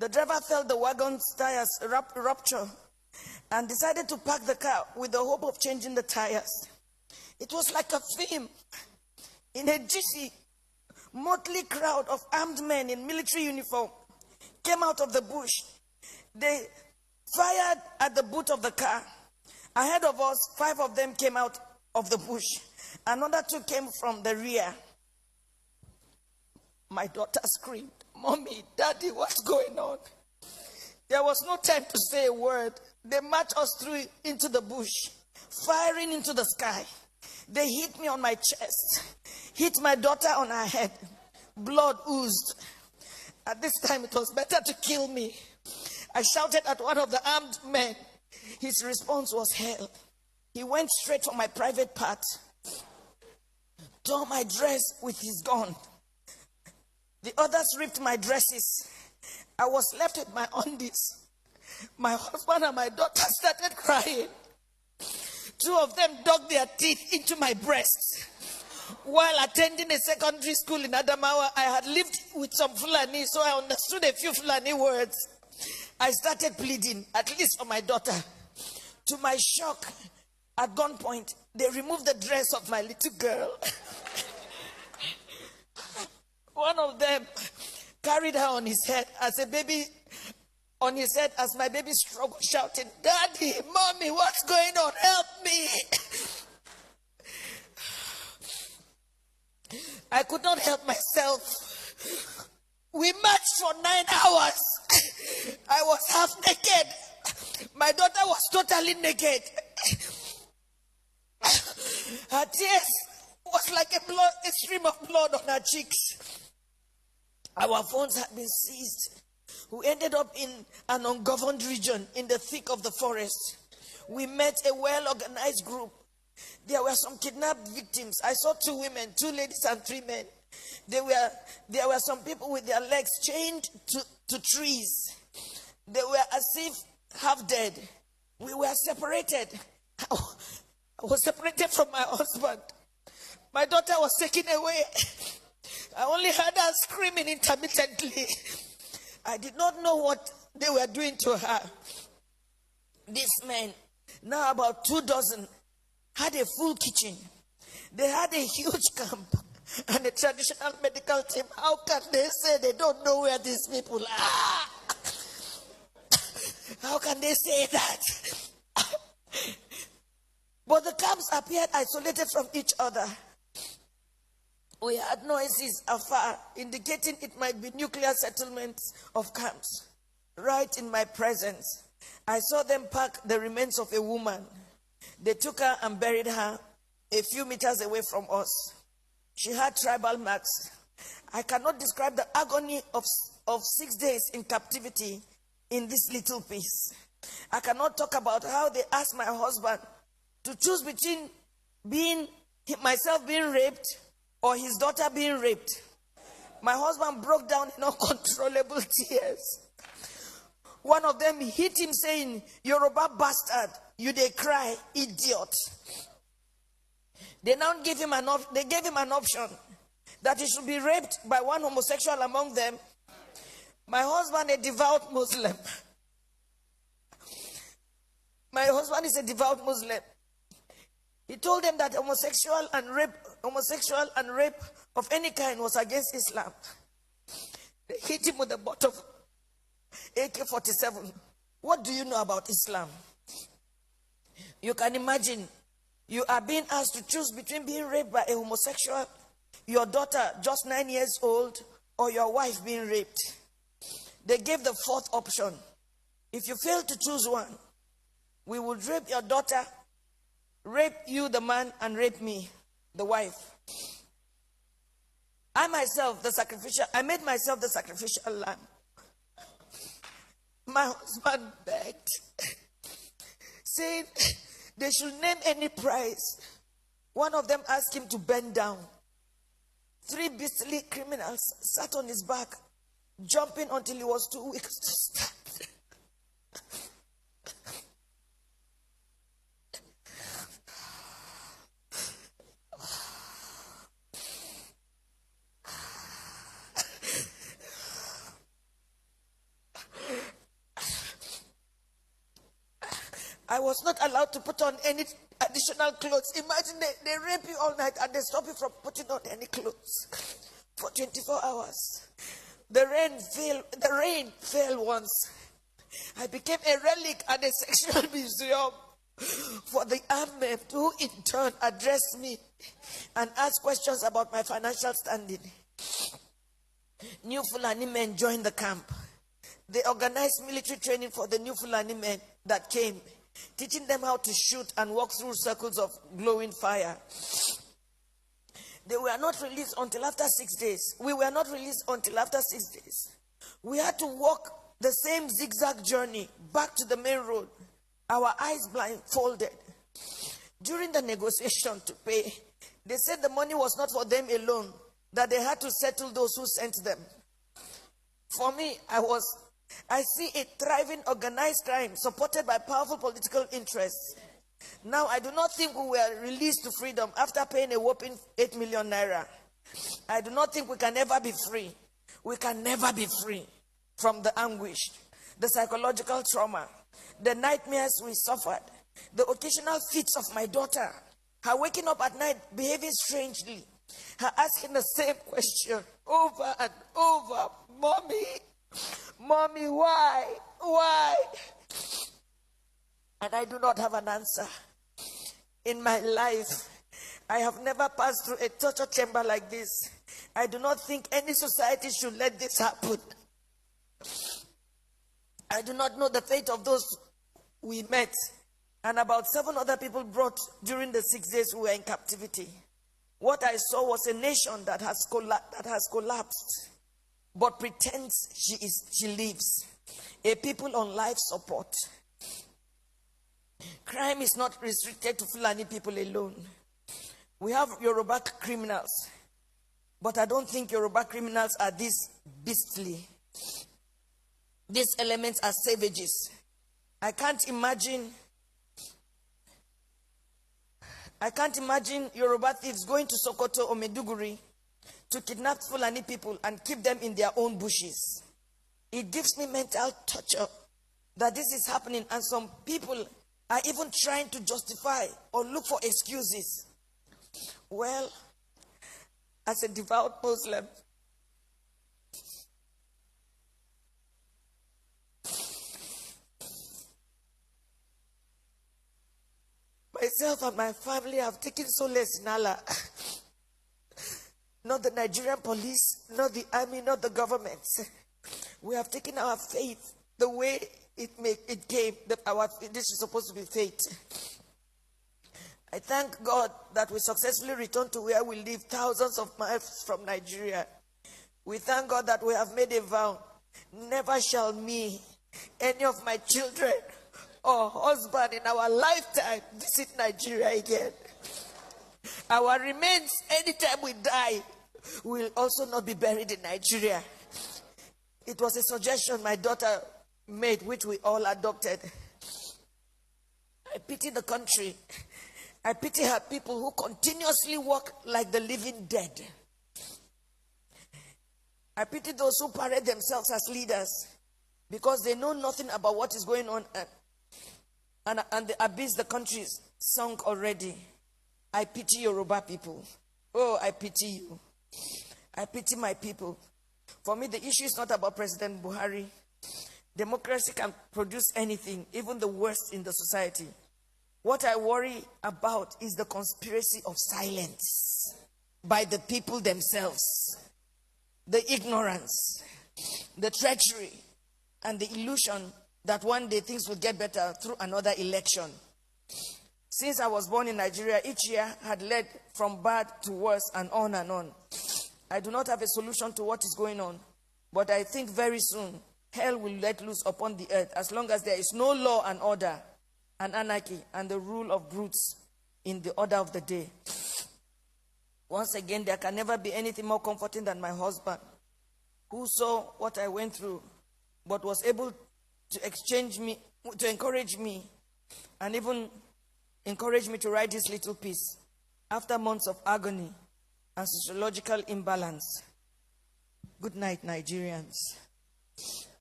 The driver felt the wagon's tires rupture and decided to park the car with the hope of changing the tires. It was like a film. In a GC, motley crowd of armed men in military uniform came out of the bush. They fired at the boot of the car. Ahead of us, 5 of them came out of the bush. Another 2 came from the rear. My daughter screamed, "Mommy, Daddy, what's going on?" There was no time to say a word. They marched us through into the bush, firing into the sky. They hit me on my chest, hit my daughter on her head. Blood oozed. At this time, it was better to kill me. I shouted at one of the armed men. His response was hell. He went straight for my private part, tore my dress with his gun. The others ripped my dresses. I was left with my undies. My husband and my daughter started crying. 2 of them dug their teeth into my breasts. While attending a secondary school in Adamawa, I had lived with some Fulani, so I understood a few Fulani words. I started pleading, at least for my daughter. To my shock, at gunpoint, they removed the dress of my little girl. One of them carried her on his head as a baby, on his head as my baby struggled, shouting, "Daddy, Mommy, what's going on? Help me!" I could not help myself. We marched for 9 hours. I was half naked. My daughter was totally naked. Her tears was like a stream of blood on her cheeks. Our phones had been seized. We ended up in an ungoverned region in the thick of the forest. We met a well-organized group. There were some kidnapped victims. I saw 2 women, 2 ladies and 3 men. There were some people with their legs chained to trees. They were as if half dead. We were separated. I was separated from my husband. My daughter was taken away. I only heard her screaming intermittently. I did not know what they were doing to her. These men, now about 2 dozen, had a full kitchen. They had a huge camp and a traditional medical team. How can they say they don't know where these people are? How can they say that? But the camps appeared isolated from each other. We heard noises afar, indicating it might be nuclear settlements of camps. Right in my presence, I saw them pack the remains of a woman. They took her and buried her a few meters away from us. She had tribal marks. I cannot describe the agony of 6 days in captivity in this little piece. I cannot talk about how they asked my husband to choose between myself being raped or his daughter being raped. My husband broke down in uncontrollable tears. One of them hit him saying, "Yoruba bastard, you dey cry, idiot." They now gave him an option that he should be raped by one homosexual among them. My husband, a devout Muslim. My husband is a devout Muslim. He told them that homosexual and rape of any kind was against Islam. They hit him with the butt of AK-47. What do you know about Islam? You can imagine, you are being asked to choose between being raped by a homosexual, your daughter just 9 years old, or your wife being raped. They gave the 4th option. If you fail to choose one, we would rape your daughter, rape you, the man, and rape me, the wife. I made myself the sacrificial lamb. My husband begged, saying they should name any price. One of them asked him to bend down. 3 beastly criminals sat on his back, jumping until he was too weak to stand. I was not allowed to put on any additional clothes. Imagine they rape you all night and they stop you from putting on any clothes for 24 hours. The rain fell once. I became a relic at a sexual museum for the armed men who in turn addressed me and asked questions about my financial standing. New Fulani men joined the camp. They organized military training for the new Fulani men that came, teaching them how to shoot and walk through circles of glowing fire. They were not released until after 6 days. We were not released until after 6 days. We had to walk the same zigzag journey back to the main road, our eyes blindfolded. During the negotiation to pay, they said the money was not for them alone, that they had to settle those who sent them. For me, I see a thriving organized crime supported by powerful political interests. Now, I do not think we were released to freedom after paying a whopping 8 million naira. I do not think we can ever be free. We can never be free from the anguish, the psychological trauma, the nightmares we suffered, the occasional fits of my daughter, her waking up at night behaving strangely, her asking the same question over and over, Mommy, why? And I do not have an answer. In my life, I have never passed through a torture chamber like this. I do not think any society should let this happen. I do not know the fate of those we met and about 7 other people brought during the 6 days we were in captivity. What I saw was a nation that has collapsed, but pretends she lives. A people on life support. Crime is not restricted to Fulani people alone. We have Yoruba criminals, but I don't think Yoruba criminals are this beastly. These elements are savages. I can't imagine Yoruba thieves going to Sokoto or Maiduguri to kidnap Fulani people and keep them in their own bushes. It gives me mental torture that this is happening, and some people are even trying to justify or look for excuses. Well, as a devout Muslim, myself and my family have taken solace in Allah. Not the Nigerian police, not the army, not the government. We have taken our faith the way it came. This is supposed to be fate. I thank God that we successfully returned to where we live, thousands of miles from Nigeria. We thank God that we have made a vow. Never shall me, any of my children or husband in our lifetime visit Nigeria again. Our remains, anytime we die, will also not be buried in Nigeria. It was a suggestion my daughter made, which we all adopted. I pity the country. I pity her people who continuously walk like the living dead. I pity those who parade themselves as leaders because they know nothing about what is going on and the abyss the country is sunk already. I pity Yoruba people. Oh, I pity you. I pity my people. For me, the issue is not about President Buhari. Democracy can produce anything, even the worst in the society. What I worry about is the conspiracy of silence by the people themselves. The ignorance, the treachery, and the illusion that one day things will get better through another election. Since I was born in Nigeria, each year had led from bad to worse and on and on. I do not have a solution to what is going on, but I think very soon hell will let loose upon the earth as long as there is no law and order and anarchy and the rule of brutes in the order of the day. Once again, there can never be anything more comforting than my husband, who saw what I went through, but was able to encourage me, and even encourage me to write this little piece after months of agony and sociological imbalance. Good night, Nigerians.